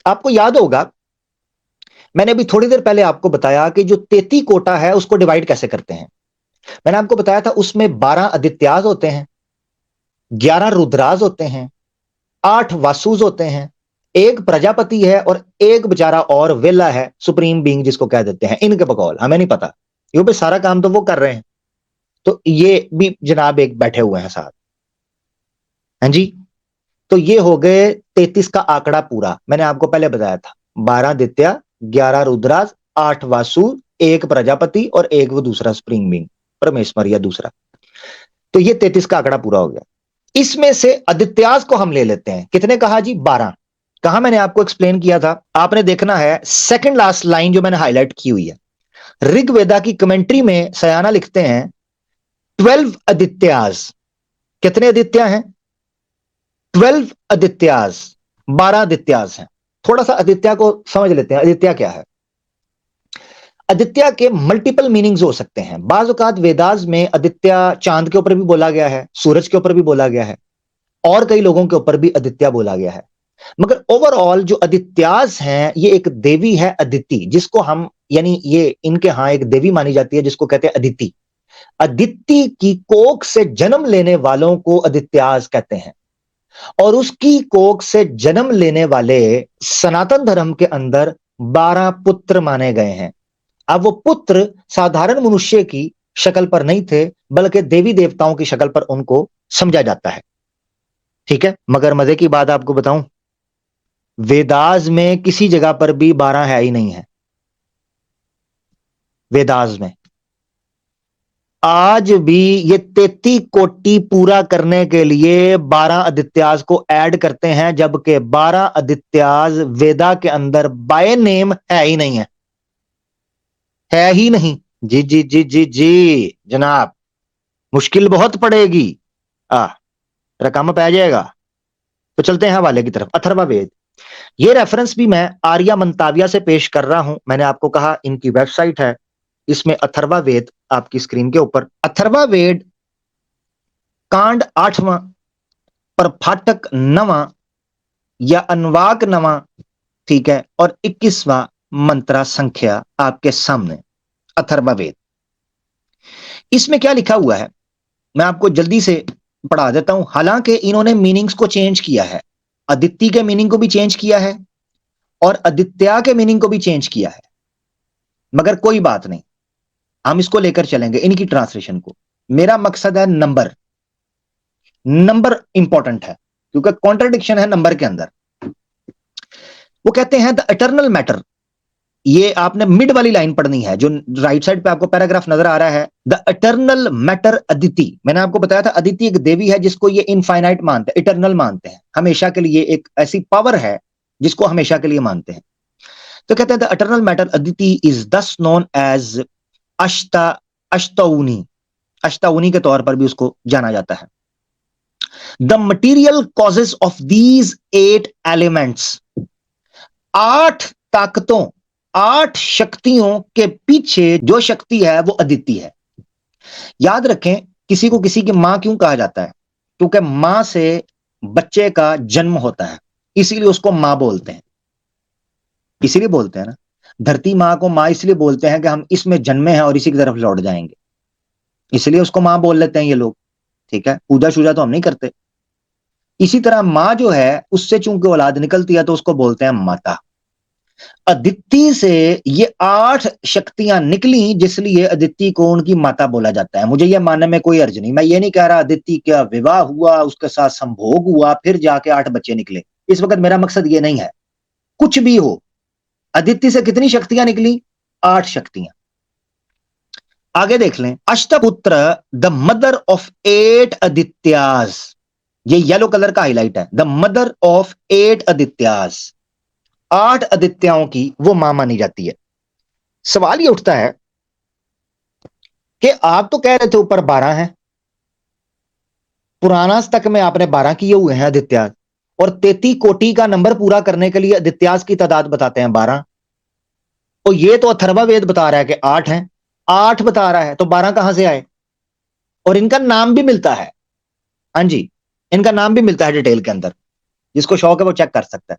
आपको याद होगा मैंने अभी थोड़ी देर पहले आपको बताया कि जो 33 कोटा है उसको डिवाइड कैसे करते हैं। मैंने आपको बताया था उसमें 12 आदित्याज होते हैं, 11 रुद्राज होते हैं, 8 वासुज होते हैं, एक प्रजापति है और एक बेचारा और वेला है, सुप्रीम बीइंग जिसको कह देते हैं। इनके बकौल हमें नहीं पता, क्योंकि सारा काम तो वो कर रहे हैं। तो ये भी जनाब एक बैठे हुए हैं साथ। हाँ जी, तो ये हो गए 33 का आंकड़ा पूरा। मैंने आपको पहले बताया था 12 आदित्य, 11 रुद्राज, 8 वासु, एक प्रजापति और एक वो दूसरा स्प्रिंग बीइंग परमेश्वर या दूसरा। तो ये 33 का आंकड़ा पूरा हो गया। इसमें से आदित्याज को हम ले लेते हैं। कितने कहा जी? 12। कहा मैंने आपको एक्सप्लेन किया था, आपने देखना है सेकंड लास्ट लाइन जो मैंने हाईलाइट की हुई है। ऋग्वेदा की कमेंट्री में सयाना लिखते हैं 12 आदित्याज। कितने आदित्य हैं? 12 आदित्याज, 12 आदित्याज हैं। थोड़ा सा आदित्य को समझ लेते हैं, आदित्य क्या है। आदित्य के मल्टीपल मीनिंग्स हो सकते हैं। बाज़ औक़ात वेदास में आदित्य चांद के ऊपर भी बोला गया है, सूरज के ऊपर भी बोला गया है, और कई लोगों के ऊपर भी आदित्य बोला गया है। मगर ओवरऑल जो आदित्यास हैं ये एक देवी है अदिति, जिसको हम यानी ये इनके यहां एक देवी मानी जाती है जिसको कहते हैं अदिति। अदिति की कोख से जन्म लेने वालों को आदित्यास कहते हैं, और उसकी कोख से जन्म लेने वाले सनातन धर्म के अंदर 12 पुत्र माने गए हैं। अब वो पुत्र साधारण मनुष्य की शक्ल पर नहीं थे, बल्कि देवी देवताओं की शक्ल पर उनको समझा जाता है। ठीक है, मगर मजे की बात आपको बताऊं, वेदास में किसी जगह पर भी 12 है ही नहीं है। वेदास में आज भी ये 33 कोटि पूरा करने के लिए 12 आदित्याज को ऐड करते हैं, जबकि 12 आदित्याज वेदा के अंदर बाय नेम है ही नहीं है ही नहीं। जी जी जी जी जी जनाब, मुश्किल बहुत पड़ेगी। रकम पै जाएगा। तो चलते हैं हवाले की तरफ। अथर्ववेद, ये रेफरेंस भी मैं आर्या मंताविया से पेश कर रहा हूं। मैंने आपको कहा इनकी वेबसाइट है, इसमें अथर्ववेद आपकी स्क्रीन के ऊपर। अथर्ववेद कांड 8वां, प्रफाटक 9वां या अनुवाक 9वां, ठीक है, और 21वां मंत्रा संख्या आपके सामने अथर्ववेद। इसमें क्या लिखा हुआ है मैं आपको जल्दी से पढ़ा देता हूं। हालांकि इन्होंने मीनिंग्स को चेंज किया है, अदिति के मीनिंग को भी चेंज किया है और आदित्य के मीनिंग को भी चेंज किया है, मगर कोई बात नहीं, हम इसको लेकर चलेंगे इनकी ट्रांसलेशन को। मेरा मकसद है नंबर, नंबर इंपॉर्टेंट है क्योंकि कॉन्ट्रडिक्शन है नंबर के अंदर। वो कहते हैं द इटर्नल मैटर, ये आपने मिड वाली लाइन पढ़नी है, जो राइट साइड पे आपको पैराग्राफ नजर आ रहा है। द इटर्नल मैटर अदिति, मैंने आपको बताया था अदिति एक देवी है जिसको ये इनफाइनाइट मानते हैं, इटर्नल मानते हैं, हमेशा के लिए एक ऐसी पावर है जिसको हमेशा के लिए मानते हैं। तो कहते हैं the eternal matter Aditi is दस नोन एज अष्टौनी, अष्टौनी के तौर पर भी उसको जाना जाता है। The material causes of these 8 elements, 8 ताकतों, 8 शक्तियों के पीछे जो शक्ति है वो अदिति है। याद रखें, किसी को किसी की मां क्यों कहा जाता है? क्योंकि मां से बच्चे का जन्म होता है, इसीलिए उसको मां बोलते हैं। इसीलिए बोलते हैं ना, धरती मां को मां इसलिए बोलते हैं कि हम इसमें जन्मे हैं और इसी की तरफ लौट जाएंगे, इसलिए उसको मां बोल लेते हैं ये लोग। ठीक है, पूजा शूजा तो हम नहीं करते। इसी तरह मां जो है उससे चूंकि औलाद निकलती है तो उसको बोलते हैं माता। अदिति से ये 8 शक्तियां निकली, जिसलिए अदिति को उनकी माता बोला जाता है। मुझे ये मानने में कोई अर्ज नहीं, मैं ये नहीं कह रहा अदिति का विवाह हुआ, उसके साथ संभोग हुआ, फिर जाके 8 बच्चे निकले। इस वक्त मेरा मकसद ये नहीं है। कुछ भी हो, अदिति से कितनी शक्तियां निकली? 8 शक्तियां। आगे देख लें, अष्टपुत्र द मदर ऑफ 8 आदित्यास, ये येलो कलर का हाईलाइट है, द मदर ऑफ 8 आदित्यास, 8 आदित्याओं की वो मां मानी जाती है। सवाल ये उठता है कि आप तो कह रहे थे ऊपर 12 हैं, पुराना तक में आपने 12 किए हुए हैं आदित्यास, और 33 कोटि का नंबर पूरा करने के लिए आदित्यास की तादाद बताते हैं 12। तो ये तो अथर्ववेद बता रहा है कि 8 हैं, 8 बता रहा है, तो 12 कहां से आए? और इनका नाम भी मिलता है, हाँ जी, इनका नाम भी मिलता है डिटेल के अंदर, जिसको शौक है वो चेक कर सकता है।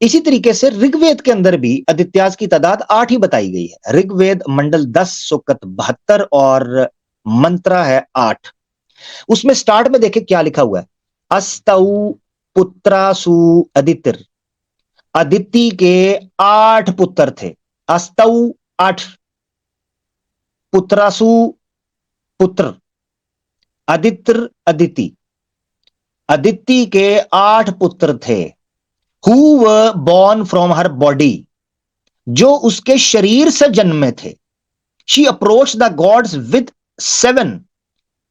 इसी तरीके से ऋग्वेद के अंदर भी आदित्याज की तादाद 8 ही बताई गई है। ऋग्वेद मंडल 10 सूक्त 72 और मंत्रा है 8। उसमें स्टार्ट में देखे क्या लिखा हुआ है, अस्तौ पुत्रासु अदितिर, अदिति के 8 पुत्र थे। अस्तौ 8, पुत्रासु पुत्र, अदित्र अदिति, अदिति के 8 पुत्र थे। Who were born from her body, जो उसके शरीर से जन्मे थे। She approach the gods with 7,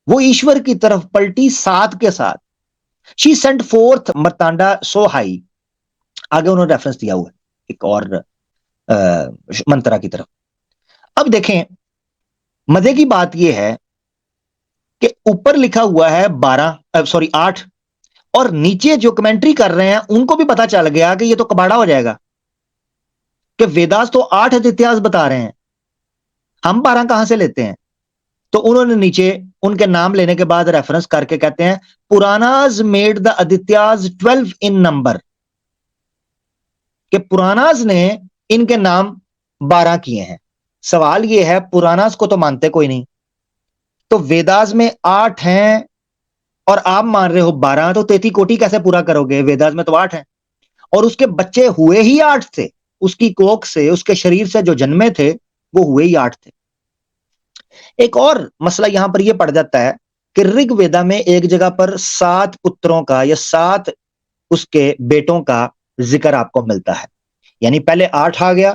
वो ईश्वर की तरफ पलटी 7 के साथ। She sent fourth Martanda so high, आगे उन्होंने रेफरेंस दिया हुआ है एक और मंत्रा की तरफ। अब देखें, मजे की बात यह है कि ऊपर लिखा हुआ है 8, और नीचे जो कमेंट्री कर रहे हैं उनको भी पता चल गया कि ये तो कबाड़ा हो जाएगा कि वेदास तो 8 आदित्यास बता रहे हैं, हम 12 कहां से लेते हैं। तो उन्होंने नीचे उनके नाम लेने के बाद रेफरेंस करके कहते हैं Puranas made the Adityas 12 in number, कि पुरानाज ने इनके नाम 12 किए हैं। सवाल यह है, पुरानाज को तो मानते कोई नहीं, तो वेदास में 8 हैं और आप मान रहे हो 12, तो 33 कोटि कैसे पूरा करोगे? वेदास में तो 8 हैं और उसके बच्चे हुए ही 8 थे। उसकी कोख से, उसके शरीर से जो जन्मे थे वो हुए ही 8 थे। एक और मसला यहां पर यह पड़ जाता है कि ऋग्वेदा में एक जगह पर 7 पुत्रों का या 7 उसके बेटों का जिक्र आपको मिलता है। यानी पहले 8 आ गया,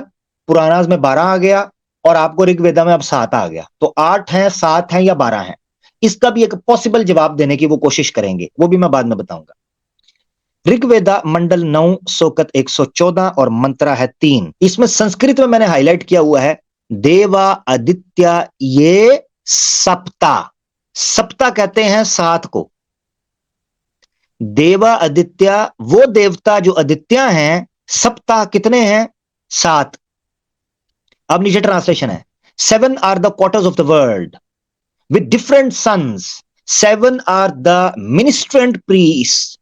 पुरानाज में 12 आ गया और आपको ऋग्वेदा में अब 7 आ गया। तो 8 हैं, 7 हैं या 12 हैं? इसका भी एक पॉसिबल जवाब देने की वो कोशिश करेंगे, वो भी मैं बाद में बताऊंगा। ऋग्वेदा मंडल 9 सूक्त 114 और मंत्रा है 3। इसमें संस्कृत में मैंने हाईलाइट किया हुआ है देवा आदित्य ये सप्ता, सप्ता कहते हैं 7 को। देवा आदित्य वो देवता जो आदित्य हैं, सप्ता कितने हैं? 7। अब नीचे ट्रांसलेशन है, 7 are the quarters of the world with different sons, 7 are the ministrant priests,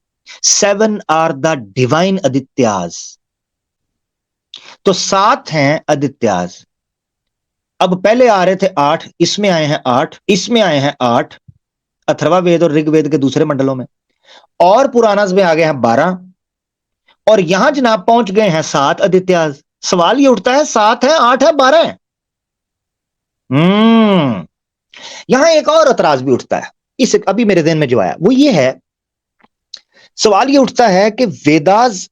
7 are the divine Adityas। तो 7 हैं आदित्यास। अब पहले आ रहे थे 8, इसमें आए हैं 8, इसमें आए हैं 8, अथर्वा वेद और ऋग्वेद के दूसरे मंडलों में, और पुराणास में आ गए हैं 12, और यहां जनाब पहुंच गए हैं 7 आदित्यास। सवाल ये उठता है 7 है, 8 है, 12 है? यहां एक और एतराज भी उठता है, इस अभी मेरे ध्यान में जो आया वो ये है, सवाल ये उठता है कि वेदास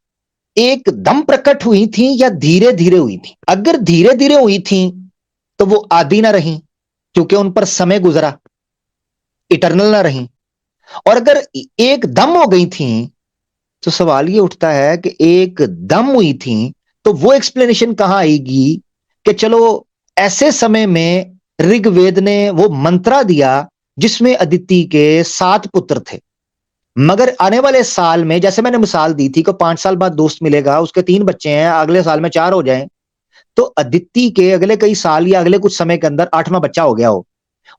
एकदम प्रकट हुई थी या धीरे धीरे हुई थी? अगर धीरे धीरे हुई थी तो वो आदि ना रही, क्योंकि उन पर समय गुजरा, इटरनल ना रही। और अगर एकदम हो गई थी तो सवाल ये उठता है कि एकदम हुई थी तो वो एक्सप्लेनेशन कहां आएगी कि चलो ऐसे समय में ऋग्वेद ने वो मंत्रा दिया जिसमें अदिति के 7 पुत्र थे, मगर आने वाले साल में, जैसे मैंने मिसाल दी थी कि 5 साल बाद दोस्त मिलेगा, उसके 3 बच्चे हैं, अगले साल में 4 हो जाएं, तो अदिति के अगले कई साल या अगले कुछ समय के अंदर 8वां बच्चा हो गया हो,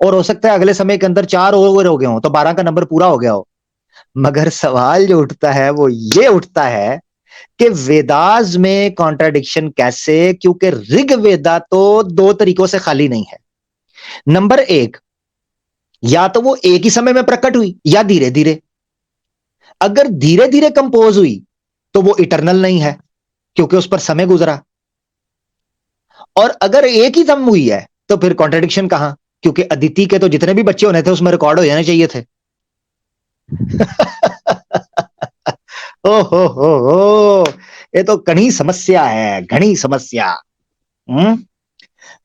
और हो सकता है अगले समय के अंदर 4 और हो गए हो, तो 12 का नंबर पूरा हो गया हो। मगर सवाल जो उठता है वो ये उठता है कि वेदास में कॉन्ट्राडिक्शन कैसे? क्योंकि ऋग्वेदा तो 2 तरीकों से खाली नहीं है। नंबर 1, या तो वो एक ही समय में प्रकट हुई या धीरे धीरे। अगर धीरे धीरे कंपोज हुई तो वो इटरनल नहीं है, क्योंकि उस पर समय गुजरा। और अगर एक ही दम हुई है तो फिर कॉन्ट्राडिक्शन कहां? क्योंकि अदिति के तो जितने भी बच्चे होने थे उसमें रिकॉर्ड हो जाने चाहिए थे। ओ, ये तो घनी समस्या है, घनी समस्या।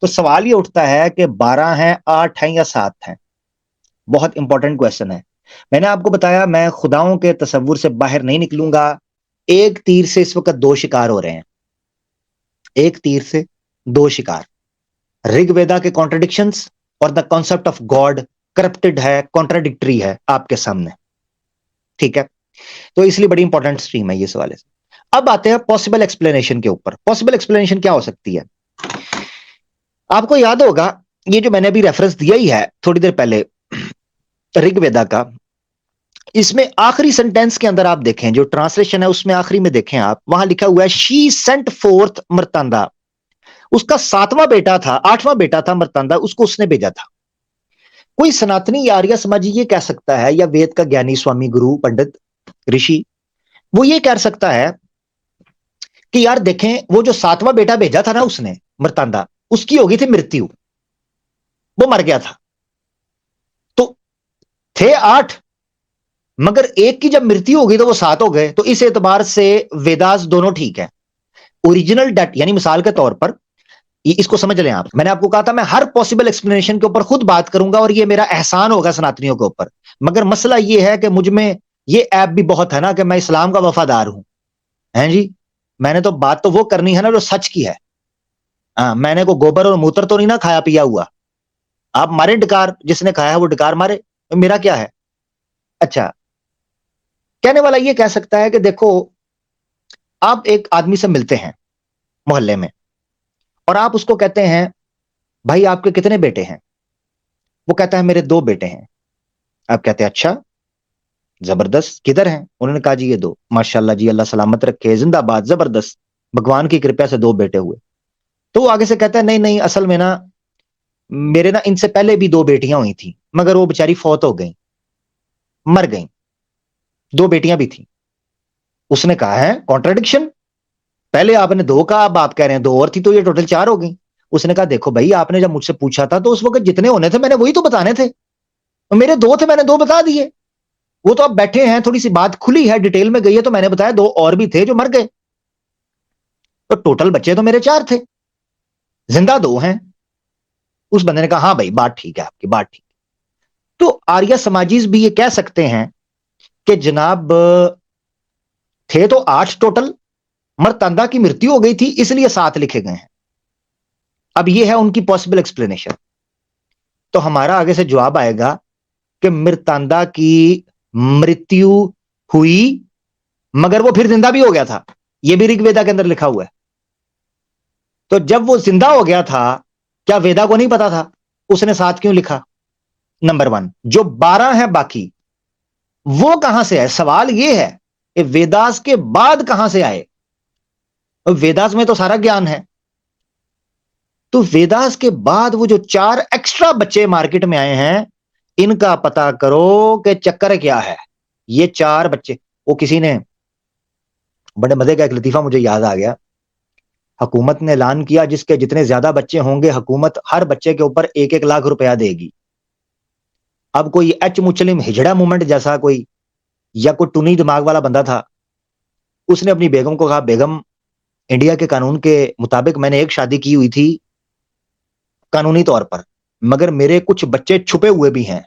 तो सवाल ये उठता है कि 12 हैं, 8 हैं या 7 हैं? बहुत इंपॉर्टेंट क्वेश्चन है। मैंने आपको बताया मैं खुदाओं के तसव्वुर से बाहर नहीं निकलूंगा। एक तीर से इस वक्त 2 शिकार हो रहे हैं, एक तीर से 2 शिकार। ऋग्वेदा के कॉन्ट्रडिक्शंस और the concept of God corrupted है, कॉन्ट्राडिक्टरी है आपके सामने, ठीक है? तो इसलिए बड़ी इंपॉर्टेंट स्ट्रीम है ये सवाल। अब आते हैं पॉसिबल एक्सप्लेनेशन के ऊपर। पॉसिबल एक्सप्लेनेशन क्या हो सकती है? आपको याद होगा ये जो मैंने अभी रेफरेंस दिया ही है थोड़ी देर पहले ऋग्वेदा का, इसमें आखिरी सेंटेंस के अंदर आप देखें, जो ट्रांसलेशन है उसमें आखिरी में देखें आप, वहां लिखा हुआ है शी सेंट फोर्थ मर्तांदा। उसका 7वां बेटा था, 8वां बेटा था मर्तांदा, उसको उसने भेजा था। कोई सनातनी या आर्य समाजी ये कह सकता है, या वेद का ज्ञानी स्वामी गुरु पंडित ऋषि, वो ये कह सकता है कि यार देखें, वो जो 7वां बेटा भेजा था ना उसने मर्तांदा, उसकी हो गई थी मृत्यु, वो मर गया था। तो थे 8, मगर एक की जब मृत्यु हो गई तो वो 7 हो गए। तो इस एतबार से वेदास दोनों ठीक है। ओरिजिनल डेट, यानी मिसाल के तौर पर, इसको समझ लें आप, मैंने आपको कहा था मैं हर पॉसिबल एक्सप्लेनेशन के ऊपर खुद बात करूंगा और ये मेरा एहसान होगा सनातनियों के ऊपर। मगर मसला ये है कि मुझ में ये ऐप भी बहुत है ना कि मैं इस्लाम का वफादार हूं, हैं जी। मैंने तो बात तो वो करनी है ना जो सच की है। हाँ, मैंने को गोबर और मूत्र तो नहीं ना खाया पिया हुआ। आप मारे डकार, जिसने खाया है वो डकार मारे, तो मेरा क्या है। अच्छा, कहने वाला ये कह सकता है कि देखो, आप एक आदमी से मिलते हैं मोहल्ले में और आप उसको कहते हैं भाई आपके कितने बेटे हैं। वो कहता है मेरे 2 बेटे हैं। आप कहते हैं अच्छा, जबरदस्त, किधर हैं। उन्होंने कहा जी ये 2। माशाल्लाह जी, अल्लाह सलामत रखे, जिंदाबाद, जबरदस्त, भगवान की कृपा से 2 बेटे हुए। तो वो आगे से कहता है नहीं नहीं, असल में ना मेरे ना इनसे पहले भी 2 बेटियां हुई थी, मगर वो बेचारी फौत हो गई, मर गई। 2 बेटियां भी थी। उसने कहा है कॉन्ट्रडिक्शन, पहले आपने 2 कहा, अब आप कह रहे हैं 2 और थी, तो ये टोटल 4 हो गई। उसने कहा देखो भाई, आपने जब मुझसे पूछा था तो उस वक्त जितने होने थे मैंने वही तो बताने थे, तो मेरे 2 थे, मैंने 2 बता दिए। वो तो अब बैठे हैं, थोड़ी सी बात खुली है, डिटेल में गई है, तो मैंने बताया 2 और भी थे जो मर गए, तो टोटल बच्चे तो मेरे 4 थे, जिंदा 2 हैं। उस बंदे ने कहा हाँ भाई, बात ठीक है आपकी, बात ठीक। तो आर्य समाजीज भी ये कह सकते हैं कि जनाब थे तो 8 टोटल, मर्तांदा की मृत्यु हो गई थी इसलिए 7 लिखे गए हैं। अब ये है उनकी पॉसिबल एक्सप्लेनेशन। तो हमारा आगे से जवाब आएगा कि मृतांदा की मृत्यु हुई, मगर वो फिर जिंदा भी हो गया था, ये भी ऋग्वेदा के अंदर लिखा हुआ है। तो जब वो जिंदा हो गया था, क्या वेदा को नहीं पता था उसने 7 क्यों लिखा। नंबर 1। जो 12 है बाकी, वो कहां से है, सवाल ये है कि वेदास के बाद कहां से आए। वेदास में तो सारा ज्ञान है, तो वेदास के बाद वो जो 4 एक्स्ट्रा बच्चे मार्केट में आए हैं, इनका पता करो कि चक्कर क्या है। ये 4 बच्चे, वो किसी ने, बड़े मजे का एक लतीफा मुझे याद आ गया, हुकूमत ने ऐलान किया जिसके जितने ज्यादा बच्चे होंगे हुकूमत हर बच्चे के ऊपर 1-1 लाख रुपया देगी। अब कोई एच मुस्लिम हिजड़ा मूवमेंट जैसा कोई, या कोई टुनी दिमाग वाला बंदा था, उसने अपनी बेगम को कहा बेगम, इंडिया के कानून के मुताबिक मैंने एक शादी की हुई थी कानूनी तौर पर, मगर मेरे कुछ बच्चे छुपे हुए भी हैं,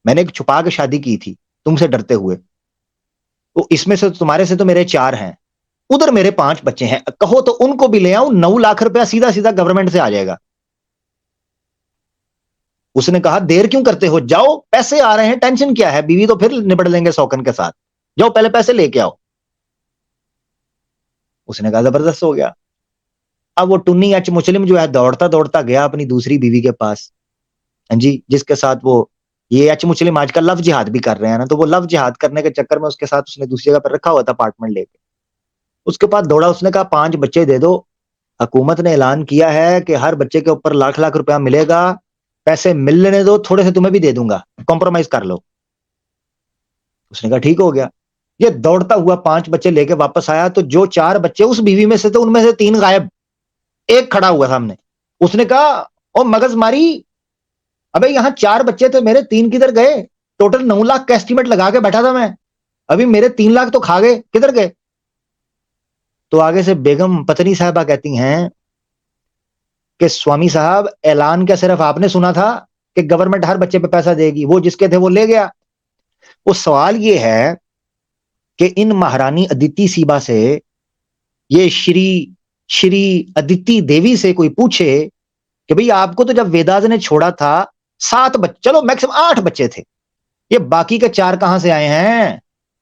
मैंने एक छुपा के शादी की थी तुमसे डरते हुए, तो इसमें से तुम्हारे से तो मेरे 4 हैं, उधर मेरे 5 बच्चे हैं, कहो तो उनको भी ले आऊं, 9 लाख रुपया सीधा सीधा गवर्नमेंट से आ जाएगा। उसने कहा देर क्यों करते हो, जाओ, पैसे आ रहे हैं, टेंशन क्या है, बीवी तो फिर निपट लेंगे सौकन के साथ, जाओ पहले पैसे लेके आओ। उसने कहा जबरदस्त हो गया। अब वो टुन्नी एच मुस्लिम जो है दौड़ता दौड़ता गया अपनी दूसरी बीवी के पास, हाँ जी, जिसके साथ वो, ये एच मुस्लिम आजकल लव जिहाद भी कर रहे हैं ना, तो वो लव जिहाद करने के चक्कर में उसके साथ उसने दूसरी जगह पर रखा हुआ था अपार्टमेंट लेके, उसके पास दौड़ा, उसने कहा 5 बच्चे दे दो, हुकूमत ने ऐलान किया है कि हर बच्चे के ऊपर लाख लाख रुपया मिलेगा, पैसे मिल लेने दो, थोड़े से तुम्हें भी दे दूंगा, कॉम्प्रोमाइज कर लो। उसने कहा ठीक हो गया। ये दौड़ता हुआ 5 बच्चे लेके वापस आया, तो जो 4 बच्चे उस बीवी में से थे उनमें से 3 गायब, एक खड़ा हुआ सामने। उसने कहा ओ मगज मारी, अबे यहाँ 4 बच्चे थे मेरे, 3 किधर गए, टोटल 9 लाख का एस्टिमेट लगा के बैठा था मैं, अभी मेरे 3 लाख तो खा गए, किधर गए। तो आगे से बेगम पत्नी साहबा कहती हैं कि स्वामी साहब, ऐलान क्या सिर्फ आपने सुना था कि गवर्नमेंट हर बच्चे पे पैसा देगी, वो जिसके थे वो ले गया। वो सवाल ये है कि इन महारानी अदिति सीबा से, ये श्री श्री अदिति देवी से कोई पूछे कि भाई आपको तो जब वेदास ने छोड़ा था 7 बच्चे, चलो मैक्सिमम 8 बच्चे थे, ये बाकी के 4 कहां से आए हैं,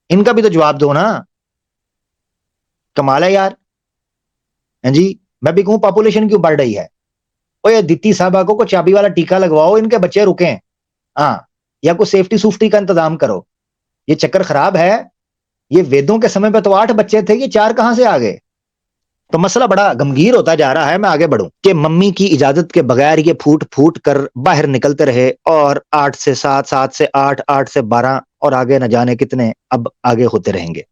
इनका भी तो जवाब दो ना। कमाल है यार। हैं जी, मैं भी कहूं पॉपुलेशन क्यों बढ़ रही है, ओ ये दित्ती साहबा को चाबी वाला टीका लगवाओ, इनके बच्चे रुके, हाँ, या कोई सेफ्टी सुफ्टी का इंतजाम करो, ये चक्कर खराब है। ये वेदों के समय पे तो 8 बच्चे थे, ये 4 कहां से आ गए? तो मसला बड़ा गंभीर होता जा रहा है। मैं आगे बढ़ूं कि मम्मी की इजाजत के बगैर ये फूट फूट कर बाहर निकलते रहे और 8 से 7, 7 से 8, 8 से 12 और आगे न जाने कितने अब आगे होते रहेंगे।